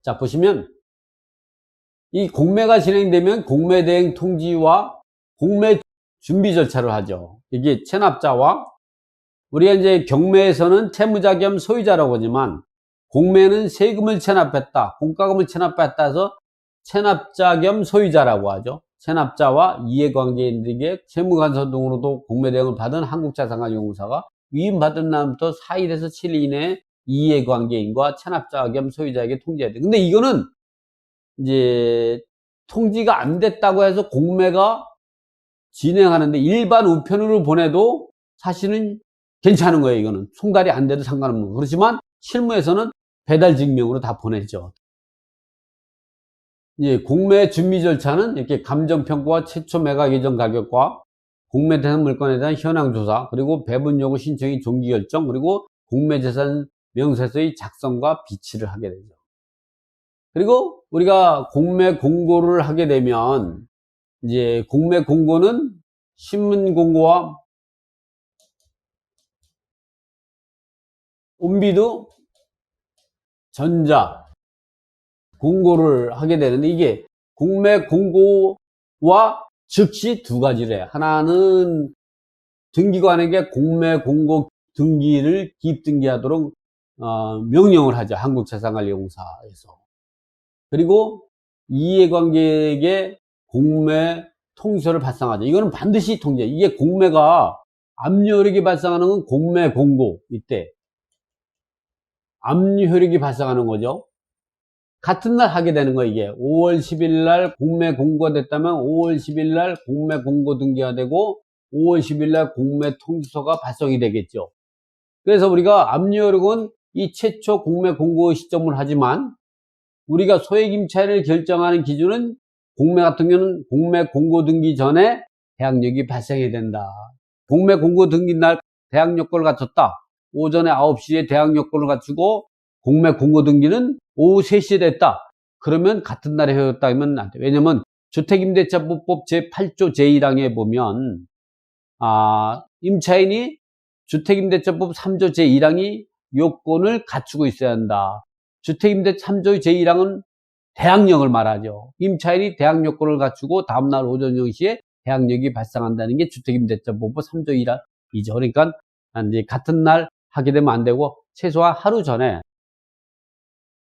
자, 보시면 이 공매가 진행되면 공매대행 통지와 공매 준비 절차를 하죠. 이게 체납자와 우리가 이제 경매에서는 채무자 겸 소유자라고 하지만 공매는 세금을 체납했다, 공과금을 체납했다 해서 체납자 겸 소유자라고 하죠. 체납자와 이해관계인들에게 채무간섭 등으로도 공매대행을 받은 한국자산관리공사가 위임받은 날부터 4일에서 7일 이내에 이해관계인과 체납자 겸 소유자에게 통지해야 돼. 근데 이거는 이제 통지가 안 됐다고 해서 공매가 진행하는데 일반 우편으로 보내도 사실은 괜찮은 거예요. 이거는 송달이 안 돼도 상관없는 거. 그렇지만 실무에서는 배달 증명으로 다 보내죠. 예, 공매 준비 절차는 이렇게 감정평가와 최초 매각 예정 가격과 공매 대상 물건에 대한 현황 조사, 그리고 배분 요구 신청이 종기 결정, 그리고 공매 재산 명세서의 작성과 비치를 하게 되죠. 그리고 우리가 공매 공고를 하게 되면 이제 공매 공고는 신문 공고와 온비드 전자 공고를 하게 되는데 이게 공매 공고와 즉시 두 가지를 해요. 하나는 등기관에게 공매 공고 등기를 기입등기하도록 명령을 하죠. 한국자산관리공사에서. 그리고 이해관계에게 공매 통지서를 발송하죠. 이거는 반드시 통지. 이게 공매가 압류 효력이 발생하는 건 공매 공고 이때 압류 효력이 발생하는 거죠. 같은 날 하게 되는 거예요. 이게 5월 10일 날 공매 공고가 됐다면 5월 10일 날 공매 공고 등기가 되고 5월 10일 날 공매 통지서가 발송이 되겠죠. 그래서 우리가 압류 효력은 이 최초 공매 공고 시점을 하지만 우리가 소액임차인을 결정하는 기준은 공매 같은 경우는 공매 공고 등기 전에 대항력이 발생해야 된다. 공매 공고 등기 날 대항 요건을 갖췄다. 오전에 9시에 대항 요건을 갖추고 공매 공고 등기는 오후 3시에 됐다. 그러면 같은 날에 해였다 하면 안 돼. 왜냐면 주택임대차법 제8조 제1항에 보면 임차인이 주택임대차법 3조 제1항이 요건을 갖추고 있어야 한다. 주택임대 3조 제1항은 대항력을 말하죠. 임차인이 대항요건을 갖추고 다음날 오전 0시에 대항력이 발생한다는 게 주택임대차법 3조 1항이죠. 그러니까 이제 같은 날 하게 되면 안 되고 최소한 하루 전에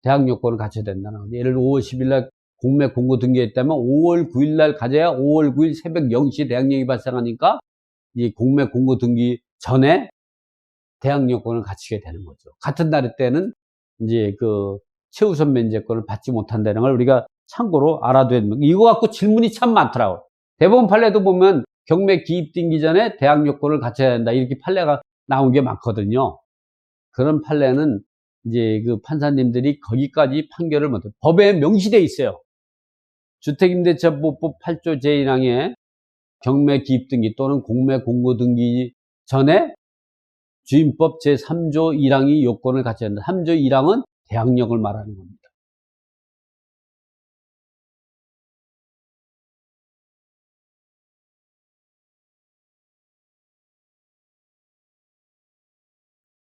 대항요건을 갖춰야 된다는 거죠. 예를 들어 5월 10일 날 공매 공고 등기했다면 5월 9일 날 가져야 5월 9일 새벽 0시에 대항력이 발생하니까 이 공매 공고 등기 전에 대항 요건을 갖추게 되는 거죠. 같은 날 때는 이제 그 최우선 면제권을 받지 못한다는 걸 우리가 참고로 알아둬야 됩니다. 이거 갖고 질문이 참 많더라고요. 대법원 판례도 보면 경매 기입 등기 전에 대항 요건을 갖춰야 된다. 이렇게 판례가 나온 게 많거든요. 그런 판례는 이제 그 판사님들이 거기까지 판결을 못해요. 법에 명시되어 있어요. 주택임대차법 8조 제1항에 경매 기입 등기 또는 공매 공고 등기 전에 주임법 제3조 1항이 요건을 갖춰야 한다. 3조 1항은 대항력을 말하는 겁니다.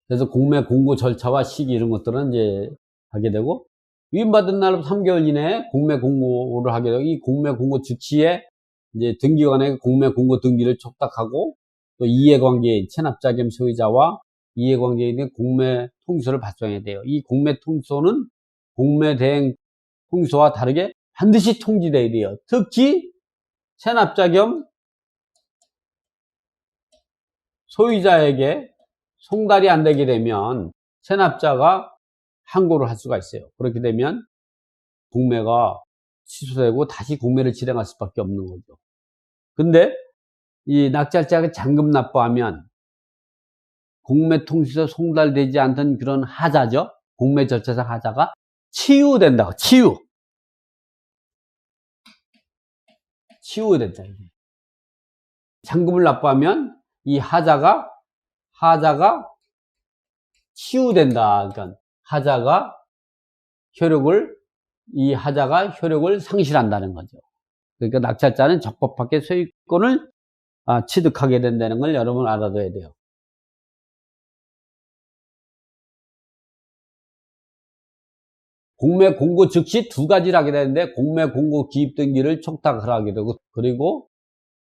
그래서 공매 공고 절차와 시기 이런 것들은 이제 하게 되고 위임받은 날부터 3개월 이내에 공매 공고를 하게 되고 이 공매 공고 즉시에 이제 등기관에게 공매 공고 등기를 촉탁하고 또 이해관계인 체납자 겸 소유자와 이해관계인의 공매 통지서를 발송해야 돼요. 이 공매 통지서는 공매 대행 통지서와 다르게 반드시 통지돼야 돼요. 특히 체납자 겸 소유자에게 송달이 안 되게 되면 체납자가 항고를 할 수가 있어요. 그렇게 되면 공매가 취소되고 다시 공매를 진행할 수밖에 없는 거죠. 근데 이 낙찰자가 잔금 납부하면 공매 통지서 송달되지 않던 그런 하자죠. 공매 절차상 하자가 치유된다고. 치유된다. 잔금을 납부하면 이 하자가 치유된다. 그러니까 이 하자가 효력을 상실한다는 거죠. 그러니까 낙찰자는 적법하게 소유권을 취득하게 된다는 걸 여러분 알아둬야 돼요. 공매 공고 즉시 두 가지를 하게 되는데 공매 공고 기입 등기를 촉탁을 하게 되고 그리고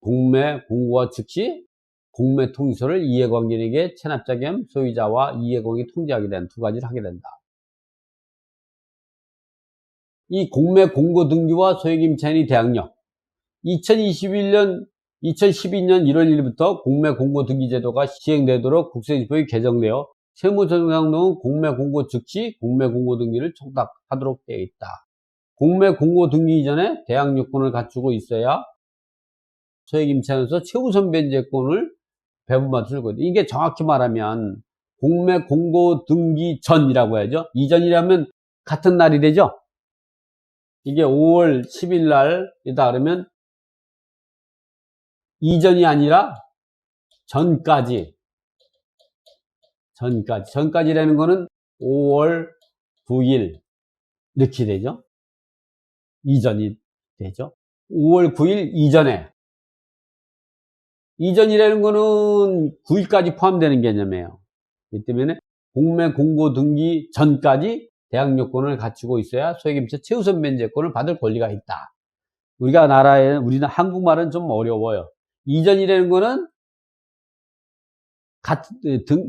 공매 공고와 즉시 공매 통지서를 이해관계인에게 체납자 겸 소유자와 이해관계 통지하게 되는 두 가지를 하게 된다. 이 공매 공고 등기와 소액임차인의 대항력 2012년 1월 1일부터 공매 공고 등기 제도가 시행되도록 국세지법이 개정되어 세무조정상등은 공매 공고 즉시 공매 공고 등기를 촉탁하도록 되어 있다. 공매 공고 등기 이전에 대항 요건을 갖추고 있어야 소액임차인으로서 최우선 변제권을 배분받을 수 있거든요. 이게 정확히 말하면 공매 공고 등기 전이라고 해야죠. 이전이라면 같은 날이 되죠. 이게 5월 10일 날이다 그러면 이전이 아니라 전까지라는 거는 5월 9일 이렇게 되죠. 이전이 되죠. 5월 9일 이전이라는 거는 9일까지 포함되는 개념이에요. 이 때문에 공매 공고 등기 전까지 대항 요건을 갖추고 있어야 소액임차 최우선 변제권을 받을 권리가 있다. 우리는 한국말은 좀 어려워요. 이전이라는 거는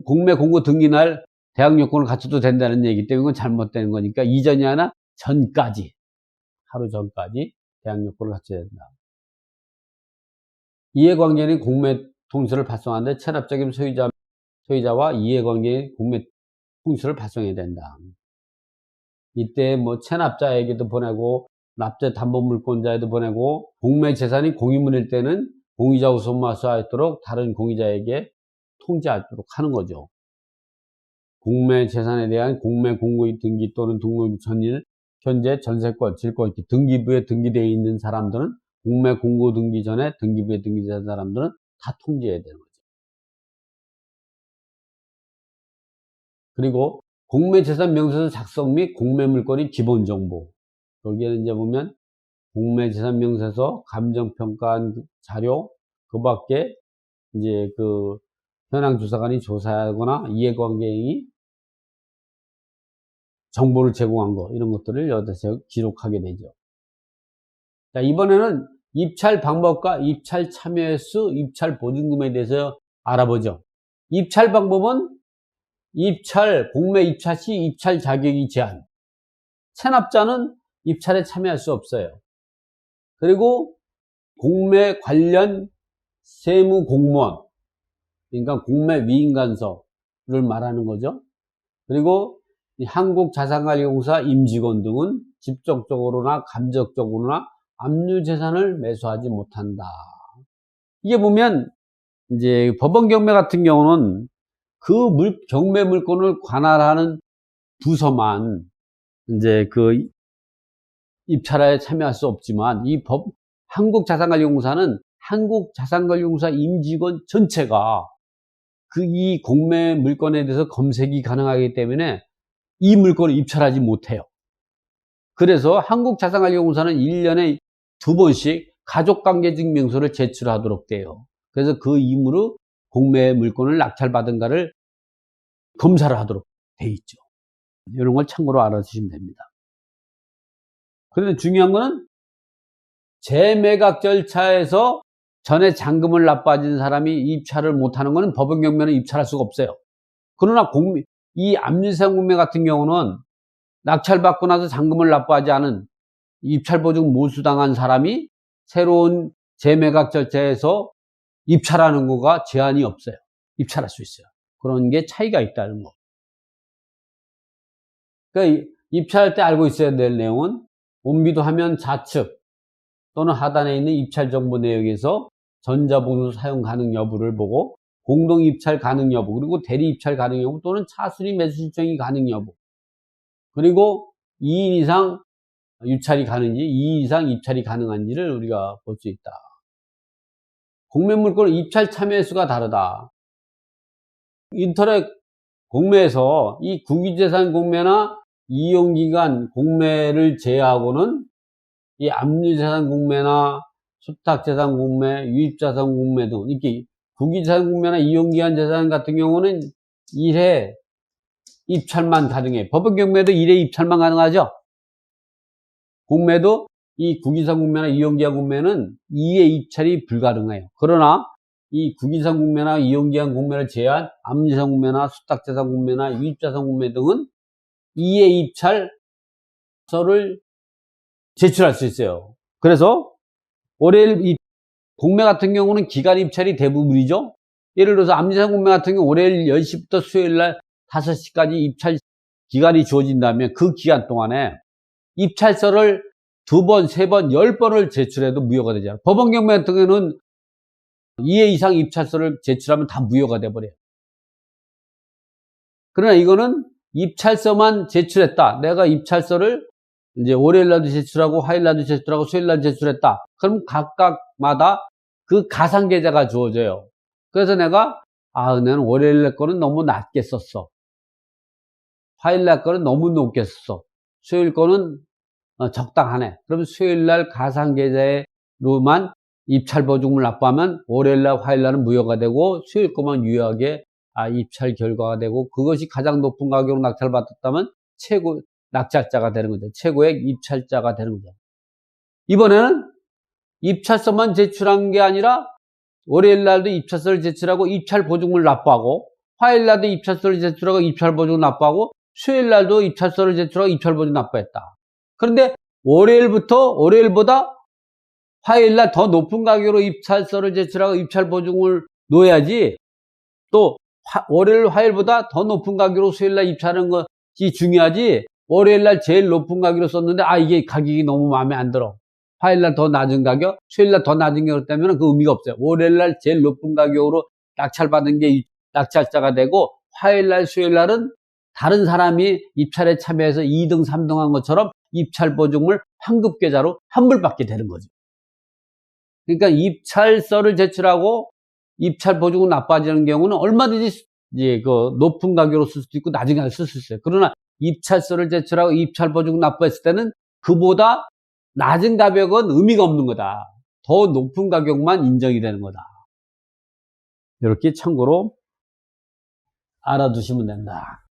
공매 공고 등기 날 대항 요건을 갖춰도 된다는 얘기 때문에 그건 잘못되는 거니까 이전이 아니라 전까지, 하루 전까지 대항 요건을 갖춰야 된다. 이해관계인 공매 통지서를 발송하는데 체납자 겸 소유자와 이해관계인 공매 통지서를 발송해야 된다. 이때 뭐 체납자에게도 보내고 납세 담보물권자에도 보내고 공매 재산이 공유물일 때는 공유자 우선만 수하였도록 다른 공유자에게 통지하도록 하는 거죠. 공매 재산에 대한 공매 공고 등기 또는 등록 전일 현재 전세권, 질권, 등기부에 등기되어 있는 사람들은 공매 공고 등기 전에 등기부에 등기된 사람들은 다 통지해야 되는 거죠. 그리고 공매재산 명세서 작성 및 공매물권의 기본 정보. 여기에는 이제 보면 공매재산 명세서, 감정평가한 자료, 그 밖에 이제 그 현황조사관이 조사하거나 이해관계인이 정보를 제공한 거, 이런 것들을 여기서 기록하게 되죠. 자, 이번에는 입찰 방법과 입찰 참여 횟수, 입찰 보증금에 대해서 알아보죠. 입찰 방법은 공매 입찰 시 입찰 자격이 제한. 체납자는 입찰에 참여할 수 없어요. 그리고 공매 관련 세무 공무원, 그러니까 공매 위임관서를 말하는 거죠. 그리고 한국자산관리공사 임직원 등은 직접적으로나 간접적으로나 압류재산을 매수하지 못한다. 이게 보면 이제 법원경매 같은 경우는 그 경매 물건을 관할하는 부서만 이제 그 입찰에 참여할 수 없지만 한국자산관리공사는 한국자산관리공사 임직원 전체가 이 공매 물건에 대해서 검색이 가능하기 때문에 이 물건을 입찰하지 못해요. 그래서 한국자산관리공사는 1년에 2번씩 가족관계증명서를 제출하도록 돼요. 그래서 그 임으로 공매 물건을 낙찰받은가를 검사를 하도록 돼 있죠. 이런 걸 참고로 알아주시면 됩니다. 그런데 중요한 거는 재매각 절차에서 전에 잔금을 납부하신 사람이 입찰을 못하는 것은 법원경매는 입찰할 수가 없어요. 그러나 이 압류재산 공매 같은 경우는 낙찰받고 나서 잔금을 납부하지 않은 입찰보증 몰수당한 사람이 새로운 재매각 절차에서 입찰하는 거가 제한이 없어요. 입찰할 수 있어요. 그런 게 차이가 있다는 거. 그러니까 입찰할 때 알고 있어야 될 내용은 온비도 화면 좌측 또는 하단에 있는 입찰 정보 내역에서 전자봉투 사용 가능 여부를 보고 공동 입찰 가능 여부, 그리고 대리 입찰 가능 여부 또는 차순위 매수 신청이 가능 여부, 그리고 2인 이상 입찰이 가능한지 2인 이상 입찰이 가능한지를 우리가 볼 수 있다. 공매물건 입찰 참여 횟수가 다르다. 인터넷 공매에서 이 국유재산 공매나 이용기간 공매를 제외하고는 이 압류재산 공매나 수탁재산 공매, 유입자산 공매 등 이렇게 국유재산 공매나 이용기간 재산 같은 경우는 1회 입찰만 가능해. 법원경매도 1회 입찰만 가능하죠. 공매도 이 국유상 공매나 이용기한 공매는 이해 입찰이 불가능해요. 그러나 이 국유상 공매나 이용기한 공매를 제외한 암리상 공매나 수탁자산 공매나 유입자산 공매 등은 이해 입찰서를 제출할 수 있어요. 그래서 월요일 공매 같은 경우는 기간 입찰이 대부분이죠. 예를 들어서 암리상 공매 같은 경우 월요일 10시부터 수요일 날 5시까지 입찰 기간이 주어진다면 그 기간 동안에 입찰서를 2번, 3번, 10번을 제출해도 무효가 되잖아요. 법원 경매 같은 경우는 2회 이상 입찰서를 제출하면 다 무효가 돼버려요. 그러나 이거는 입찰서만 제출했다. 내가 입찰서를 이제 월요일날도 제출하고 화요일날도 제출하고 수요일날도 제출했다. 그럼 각각마다 그 가상계좌가 주어져요. 그래서 내가 나는 월요일날 거는 너무 낮게 썼어. 화요일날 거는 너무 높게 썼어. 수요일 거는 적당하네. 그럼 수요일날 가상계좌로만 입찰보증금을 납부하면 월요일날 화요일날은 무효가 되고 수요일 거만 유효하게 입찰 결과가 되고 그것이 가장 높은 가격으로 낙찰받았다면 최고 낙찰자가 되는 거죠. 최고액 입찰자가 되는 거죠. 이번에는 입찰서만 제출한 게 아니라 월요일날도 입찰서를 제출하고 입찰보증금을 납부하고 화요일날도 입찰서를 제출하고 입찰보증금을 납부하고 수요일날도 입찰서를 제출하고 입찰보증금을 납부했다. 그런데 월요일보다 화요일날 더 높은 가격으로 입찰서를 제출하고 입찰보증금을 놓아야지 또 월요일, 화요일보다 더 높은 가격으로 수요일날 입찰하는 것이 중요하지 월요일날 제일 높은 가격으로 썼는데 이게 가격이 너무 마음에 안 들어. 화요일날 더 낮은 가격, 수요일날 더 낮은 가격 때문에 그 의미가 없어요. 월요일날 제일 높은 가격으로 낙찰받은 게 낙찰자가 되고 화요일날, 수요일날은 다른 사람이 입찰에 참여해서 2등, 3등 한 것처럼 입찰보증금을 환급계좌로 환불받게 되는 거죠. 그러니까 입찰서를 제출하고 입찰보증금 납부하는 경우는 얼마든지 이제 그 높은 가격으로 쓸 수도 있고 낮은 가격으로 쓸 수 있어요. 그러나 입찰서를 제출하고 입찰보증금 납부했을 때는 그보다 낮은 가격은 의미가 없는 거다. 더 높은 가격만 인정이 되는 거다. 이렇게 참고로 알아두시면 된다.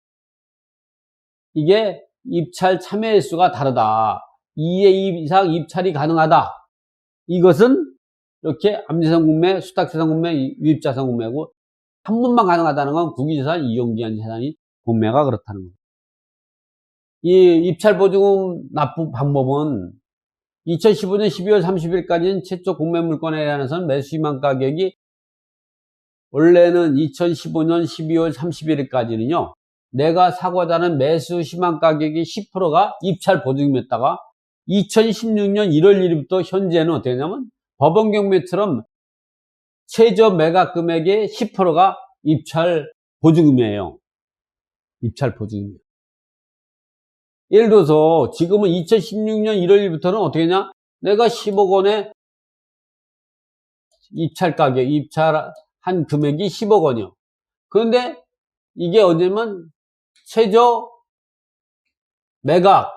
이게 입찰 참여 횟수가 다르다. 2회 이상 입찰이 가능하다. 이것은 이렇게 암지상 공매, 수탁자산 공매, 유입자산 공매고 한 번만 가능하다는 건 국유자산, 이용기한 자산이 공매가 그렇다는 거예요. 이 입찰보증금 납부 방법은 2015년 12월 30일까지는 최초 공매 물건에 한해서는 매수 희망 가격이 원래는 2015년 12월 31일까지는요. 내가 사고자 하는 매수 희망 가격이 10%가 입찰 보증금이었다가 2016년 1월 1일부터 현재는 어떻게 되냐면 법원 경매처럼 최저 매각 금액의 10%가 입찰 보증금이에요. 입찰 보증금이에요. 예를 들어서 지금은 2016년 1월 1일부터는 어떻게 했냐? 내가 10억 원에 입찰 가격, 입찰한 금액이 10억 원이요. 그런데 이게 언제면 최저 매각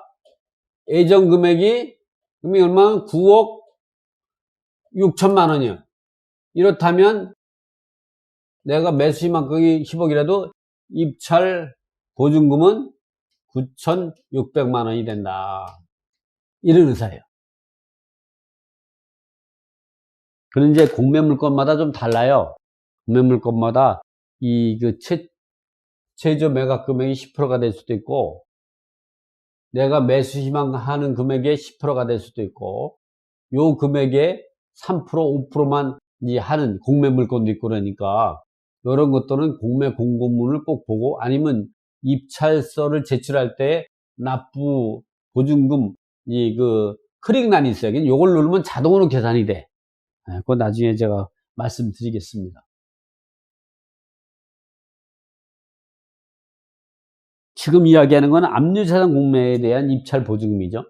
예정 금액이 얼마면 9억 6천만 원이요. 이렇다면 내가 매수 희망가격이 10억이라도 입찰 보증금은 9,600만 원이 된다. 이런 의사예요. 그런데 이제 공매 물건마다 좀 달라요. 공매 물건마다 최저 매각 금액이 10%가 될 수도 있고, 내가 매수 희망하는 금액의 10%가 될 수도 있고, 요 금액의 3%, 5%만 하는 공매 물건도 있고 그러니까, 이런 것들은 공매 공고문을 꼭 보고, 아니면 입찰서를 제출할 때 납부 보증금 클릭란이 있어요. 이걸 누르면 자동으로 계산이 돼. 그건 나중에 제가 말씀드리겠습니다. 지금 이야기하는 건 압류자산 공매에 대한 입찰 보증금이죠.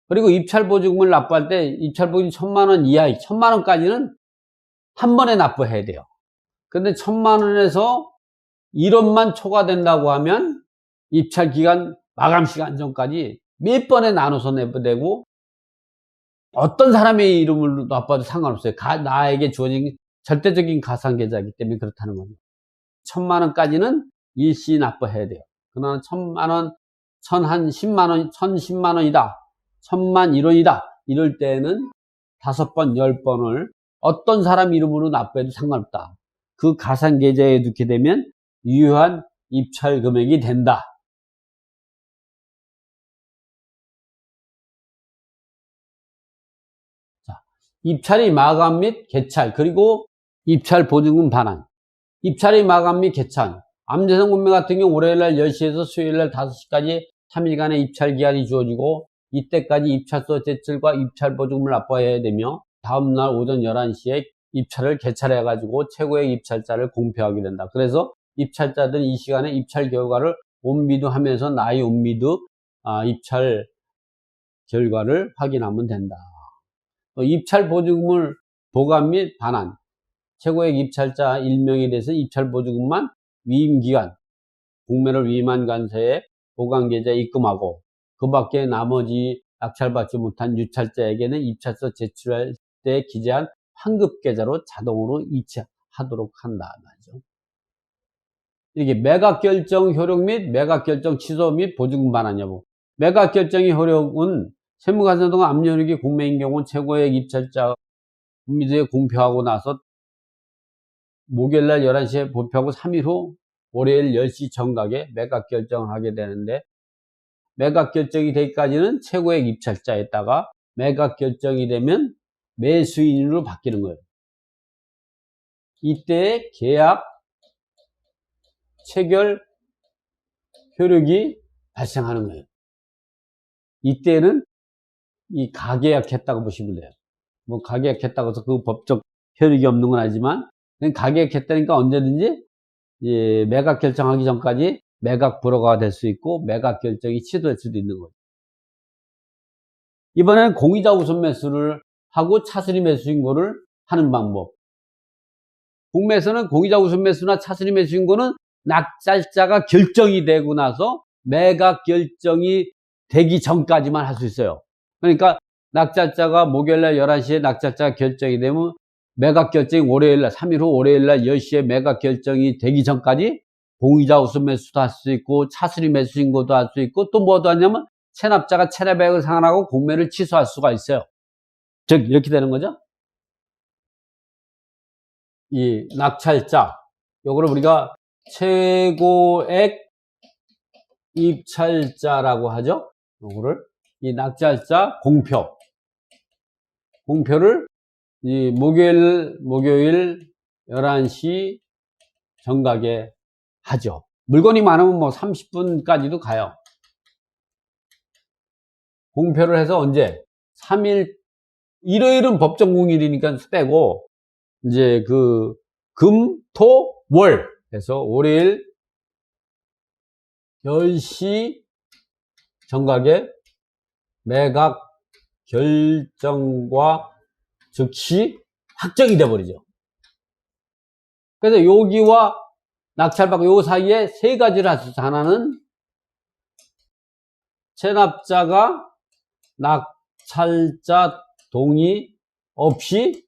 그리고 입찰 보증금을 납부할 때 입찰 보증금 1,000만 원 이하, 1,000만 원까지는 한 번에 납부해야 돼요. 근데 1,000만 원에서 1원만 초과된다고 하면 입찰 기간 마감 시간 전까지 몇 번에 나눠서 내고 어떤 사람의 이름을 납부해도 상관없어요. 나에게 주어진 절대적인 가상계좌이기 때문에 그렇다는 거죠. 1,000만 원까지는 일시 납부해야 돼요. 그러나 1,000만 원, 10만 원, 1,010만 원이다. 1000만 1원이다. 이럴 때는 5번, 10번을 어떤 사람 이름으로 납부해도 상관없다. 그 가상계좌에 넣게 되면 유효한 입찰 금액이 된다. 자, 입찰이 마감 및 개찰, 그리고 입찰 보증금 반환. 입찰이 마감 및 개찰. 암대성 군매 같은 경우 월요일날 10시에서 수요일날 5시까지 3일간의 입찰 기한이 주어지고 이때까지 입찰서 제출과 입찰 보증금을 납부해야 되며 다음날 오전 11시에 입찰을 개찰해 가지고 최고의 입찰자를 공표하게 된다. 그래서 입찰자들은 이 시간에 입찰 결과를 온비두하면서 나의 온비두 입찰 결과를 확인하면 된다. 또 입찰 보증금을 보관 및 반환. 최고의 입찰자 1명에 대해서 입찰 보증금만 위임기간, 공매를 위임한 관세에 보관계좌에 입금하고 그 밖에 나머지 낙찰받지 못한 유찰자에게는 입찰서 제출할 때 기재한 환급계좌로 자동으로 이체하도록 한다 말이죠. 이렇게 매각결정 효력 및 매각결정 취소 및 보증금 반환 여부. 매각결정의 효력은 세무관세동은 압류효력이 공매인 경우 최고의 입찰자 온비두에 공표하고 나서 목요일날 11시에 발표하고 3일 후 월요일 10시 정각에 매각 결정을 하게 되는데 매각 결정이 되기까지는 최고의 입찰자에다가 매각 결정이 되면 매수인으로 바뀌는 거예요. 이때 계약 체결 효력이 발생하는 거예요. 이때는 이 가계약했다고 보시면 돼요. 뭐 가계약했다고 해서 그 법적 효력이 없는 건 아니지만 가계약했다니까 언제든지 매각 결정하기 전까지 매각 불허가 될 수 있고 매각 결정이 취소될 수도 있는 거죠. 이번에는 공의자 우선 매수를 하고 차순위 매수신고를 하는 방법. 공매에서는 공의자 우선 매수나 차순위 매수신고는 낙찰자가 결정이 되고 나서 매각 결정이 되기 전까지만 할 수 있어요. 그러니까 낙찰자가 목요일날 11시에 낙찰자가 결정이 되면 매각 결정이 월요일날 3일 후 월요일날 10시에 매각 결정이 되기 전까지 공의자 우선 매수도 할 수 있고 차순위 매수 신고도 할 수 있고 또 뭐도 하냐면 체납자가 체납액을 상환하고 공매를 취소할 수가 있어요. 즉 이렇게 되는 거죠. 이 낙찰자 요거를 우리가 최고액 입찰자라고 하죠. 요거를 이 낙찰자 공표를 이 목요일 11시 정각에 하죠. 물건이 많으면 뭐 30분까지도 가요. 공표를 해서 언제? 3일, 일요일은 법정 공휴일이니까 빼고, 이제 금, 토, 월. 해서 월요일 10시 정각에 매각 결정과 즉시 확정이 돼버리죠. 그래서 여기와 낙찰받고 요 사이에 세 가지를 할 수 있어요. 하나는 체납자가 낙찰자 동의 없이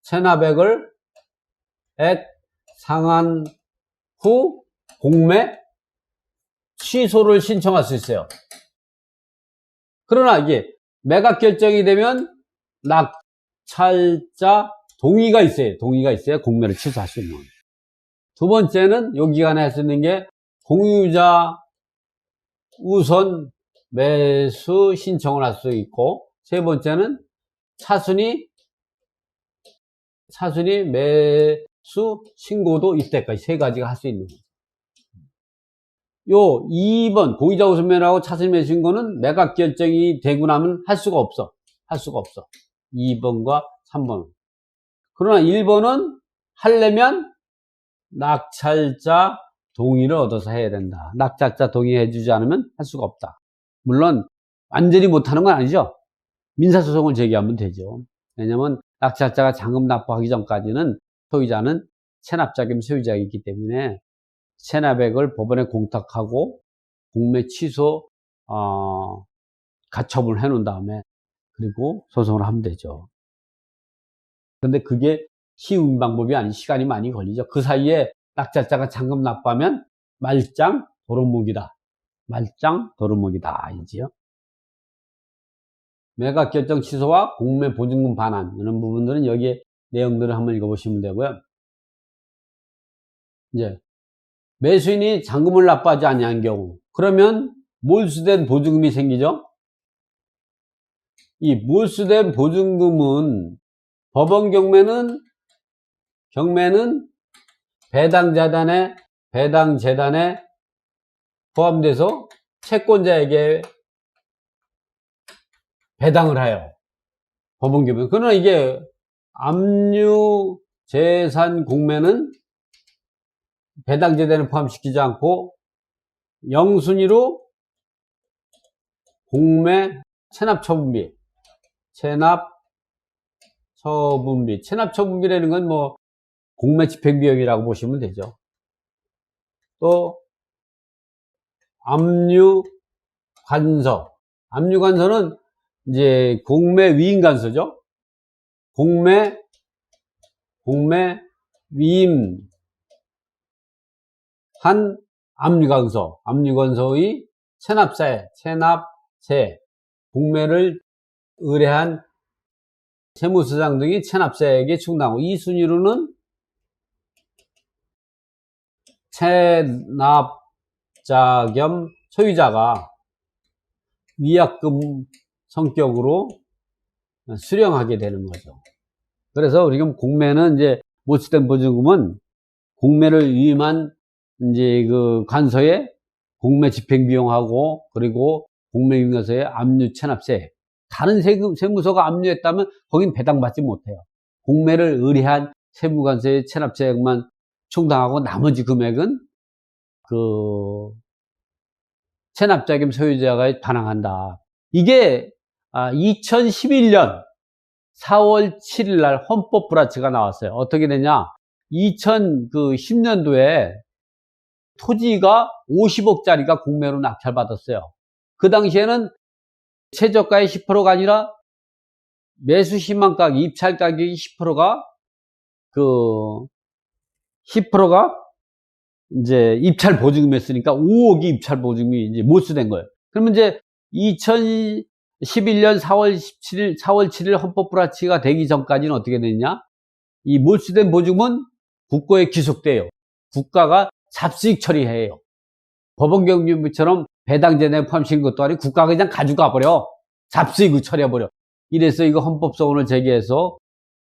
체납액을 상환 후 공매 취소를 신청할 수 있어요. 그러나 이게 매각 결정이 되면 낙찰자 동의가 있어요. 동의가 있어야 공매를 취소할 수 있는 거예요. 두 번째는 요 기간에 할 수 있는 게 공유자 우선 매수 신청을 할 수 있고, 세 번째는 차순위 매수 신고도 이때까지 세 가지가 할 수 있는 거예요. 요 2번 공유자 우선 매매하고 차순위 매수 신고는 매각 결정이 되고 나면 할 수가 없어. 2번과 3번은. 그러나 1번은 하려면 낙찰자 동의를 얻어서 해야 된다. 낙찰자 동의해 주지 않으면 할 수가 없다. 물론 완전히 못하는 건 아니죠. 민사소송을 제기하면 되죠. 왜냐하면 낙찰자가 잔금 납부하기 전까지는 소유자는 체납자 겸 소유자이기 때문에 체납액을 법원에 공탁하고 공매 취소 가처분을 해놓은 다음에 그리고 소송을 하면 되죠. 근데 그게 쉬운 방법이 아닌 시간이 많이 걸리죠. 그 사이에 낙찰자가 잔금 납부하면 말짱 도루묵이다. 말짱 도루묵이다. 이지요. 매각 결정 취소와 공매 보증금 반환 이런 부분들은 여기에 내용들을 한번 읽어보시면 되고요. 이제 매수인이 잔금을 납부하지 아니한 경우 그러면 몰수된 보증금이 생기죠. 이 몰수된 보증금은 법원 경매는 배당재단에 포함돼서 채권자에게 배당을 해요. 법원 경매. 그러나 이게 압류재산 공매는 배당재단을 포함시키지 않고 영순위로 공매 체납처분비, 체납처분비라는 건 뭐 공매 집행비용이라고 보시면 되죠. 또 압류관서는 이제 공매 위임관서죠. 공매 위임한 압류관서의 체납세, 공매를 의뢰한 세무서장 등이 체납세액에 충당하고 이 순위로는 체납자 겸 소유자가 위약금 성격으로 수령하게 되는 거죠. 그래서 우리가 공매는 이제 몰수된 보증금은 공매를 위임한 이제 그 관서에 공매 집행 비용하고 그리고 공매 위임관서에 압류 체납세 다른 세무서가 압류했다면 거긴 배당받지 못해요. 공매를 의뢰한 세무관서의 체납세액만 충당하고 나머지 금액은 그 체납자 겸 소유자가 반환한다. 이게 2011년 4월 7일 날 헌법 불합치가 나왔어요. 어떻게 되냐? 2010년도에 토지가 50억짜리가 공매로 낙찰받았어요. 그 당시에는 최저가의 10%가 아니라 매수 시만가격, 입찰 가격이 10%가 10%가 이제 입찰 보증금이었으니까 5억이 입찰 보증금이 이제 몰수된 거예요. 그러면 이제 2011년 4월 7일 헌법 불합치가 되기 전까지는 어떻게 됐냐? 이 몰수된 보증금은 국고에 기속돼요. 국가가 잡수익 처리해요. 법원경비처럼 배당재단에 포함시킨 것도 아니고 국가가 그냥 가져가 버려. 잡수익을 처리해 버려. 이래서 이거 헌법소원을 제기해서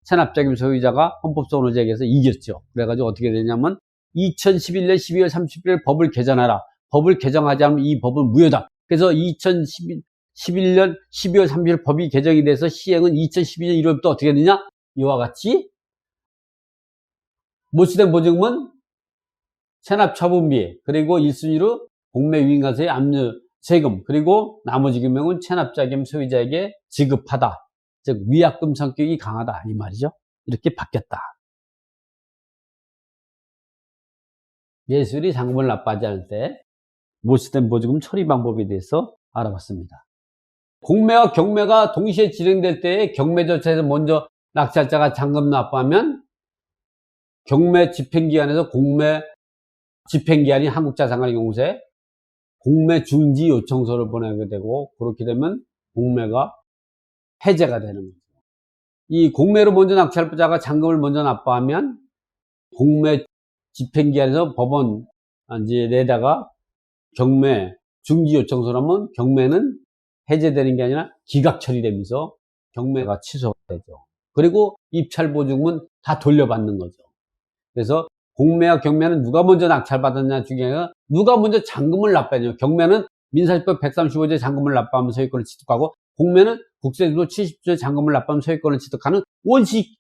체납자 겸 소유자가 헌법소원을 제기해서 이겼죠. 그래가지고 어떻게 되냐면 2011년 12월 30일 법을 개정하라. 법을 개정하지 않으면 이 법은 무효다. 그래서 2011년 12월 30일 법이 개정이 돼서 시행은 2012년 1월부터 어떻게 되냐? 이와 같이 몰수된 보증금은 체납처분비 그리고 1순위로 공매위임관서의 압류 세금 그리고 나머지 금액은 체납자 겸 소유자에게 지급하다. 즉 위약금 성격이 강하다 이 말이죠. 이렇게 바뀌었다. 매수인이 잔금을 납부하지 않을 때 몰수된 보증금 처리 방법에 대해서 알아봤습니다. 공매와 경매가 동시에 진행될 때에 경매 절차에서 먼저 낙찰자가 잔금 납부하면 경매 집행기관에서 공매 집행기관인 한국자산관리공사에 공매 중지 요청서를 보내게 되고 그렇게 되면 공매가 해제가 되는 거죠. 이 공매로 먼저 낙찰자가 잔금을 먼저 납부하면 공매 집행기관에서 법원 이제 내다가 경매 중지 요청서를 하면 경매는 해제되는 게 아니라 기각 처리되면서 경매가 취소가 되죠. 그리고 입찰 보증금은 다 돌려받는 거죠. 그래서 공매와 경매는 누가 먼저 낙찰받았냐 중에 누가 먼저 잔금을 납부했냐. 경매는 민사시법 135조에 잔금을 납부하면 소유권을 취득하고 공매는 국세제도 70조에 잔금을 납부하면 소유권을 취득하는 원칙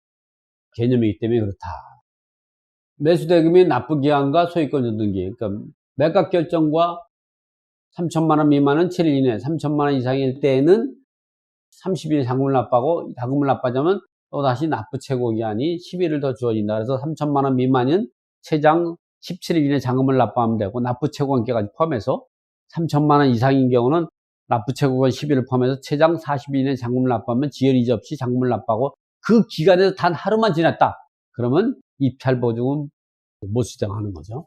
개념이기 때문에 그렇다. 매수대금이 납부기한과 소유권 전등기 그러니까 매각 결정과 3천만 원 미만은 7일 이내 3천만 원 이상일 때에는 30일 잔금을 납부하고 잔금을 납부하자면 또다시 납부 최고 기한이 10일을 더 주어진다. 그래서 3천만 원 미만은 최장 17일 이내 잔금을 납부하면 되고 납부 최고한계까지 포함해서 3천만 원 이상인 경우는 납부 최고기간 10일을 포함해서 최장 40일 이내 잔금을 납부하면 지연 이제 없이 잔금을 납부하고 그 기간에서 단 하루만 지났다. 그러면 입찰 보증은 못 수정하는 거죠.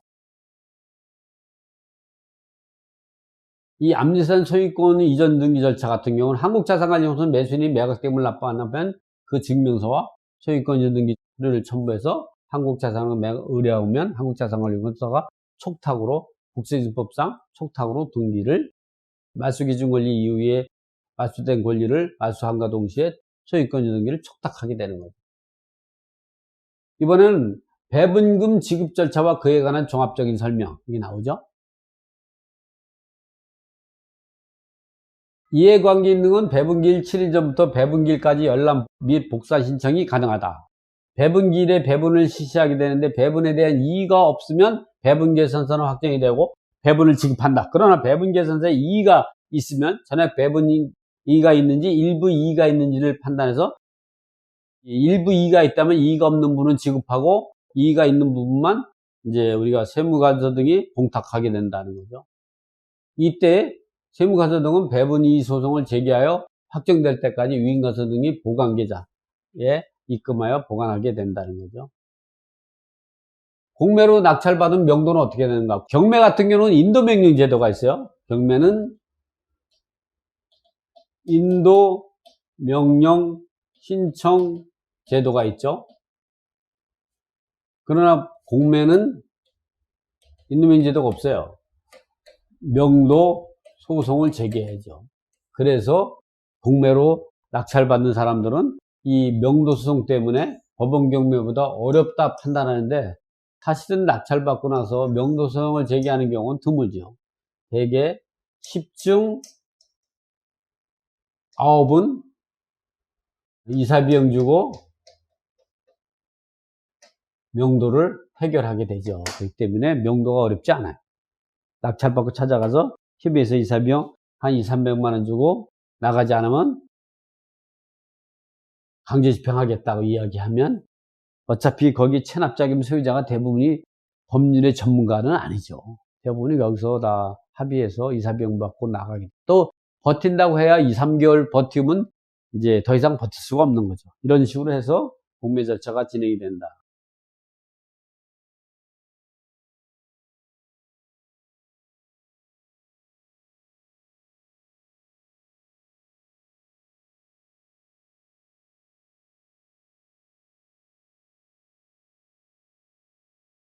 이 압류산 소유권 이전 등기 절차 같은 경우는 한국자산관리공사는 매수인이 매각됨을 납부하면 그 증명서와 소유권 이전 등기를 첨부해서 한국자산관리공사에 의뢰하면 한국자산관리공사가 촉탁으로 국세증법상 촉탁으로 등기를 말소기준 권리 이후에 말소된 권리를 말소함과 동시에 소유권 이전 등기를 촉탁하게 되는 거죠. 이번에는 배분금 지급 절차와 그에 관한 종합적인 설명 이게 나오죠. 이해관계 있는 건 배분기일 7일 전부터 배분기일까지 열람 및 복사 신청이 가능하다. 배분기일에 배분을 실시하게 되는데 배분에 대한 이의가 없으면 배분계산서는 확정이 되고 배분을 지급한다. 그러나 배분계산서에 이의가 있으면 전액 배분 이의가 있는지 일부 이의가 있는지를 판단해서 일부 이의가 있다면 이의가 없는 부분은 지급하고 이의가 있는 부분만 이제 우리가 세무관서 등이 공탁하게 된다는 거죠. 이때 세무관서 등은 배분 이의 소송을 제기하여 확정될 때까지 유인관서 등이 보관계좌에 입금하여 보관하게 된다는 거죠. 공매로 낙찰받은 명도는 어떻게 되는가? 경매 같은 경우는 인도명령 제도가 있어요. 경매는 인도명령 신청 제도가 있죠. 그러나 공매는 인도명령 제도가 없어요. 명도 소송을 제기해야죠. 그래서 공매로 낙찰받는 사람들은 이 명도 소송 때문에 법원 경매보다 어렵다 판단하는데 사실은 낙찰받고 나서 명도 소송을 제기하는 경우는 드물죠. 대개 10중 9은 이사비용 주고 명도를 해결하게 되죠. 그렇기 때문에 명도가 어렵지 않아요. 낙찰받고 찾아가서 협의해서 이사비용 한 200~300만 원 주고 나가지 않으면 강제 집행하겠다고 이야기하면 어차피 거기 체납자금 소유자가 대부분이 법률의 전문가는 아니죠. 대부분이 여기서 다 합의해서 이사비용 받고 나가겠다. 또 버틴다고 해야 2~3개월 버티면 이제 더 이상 버틸 수가 없는 거죠. 이런 식으로 해서 공매 절차가 진행이 된다.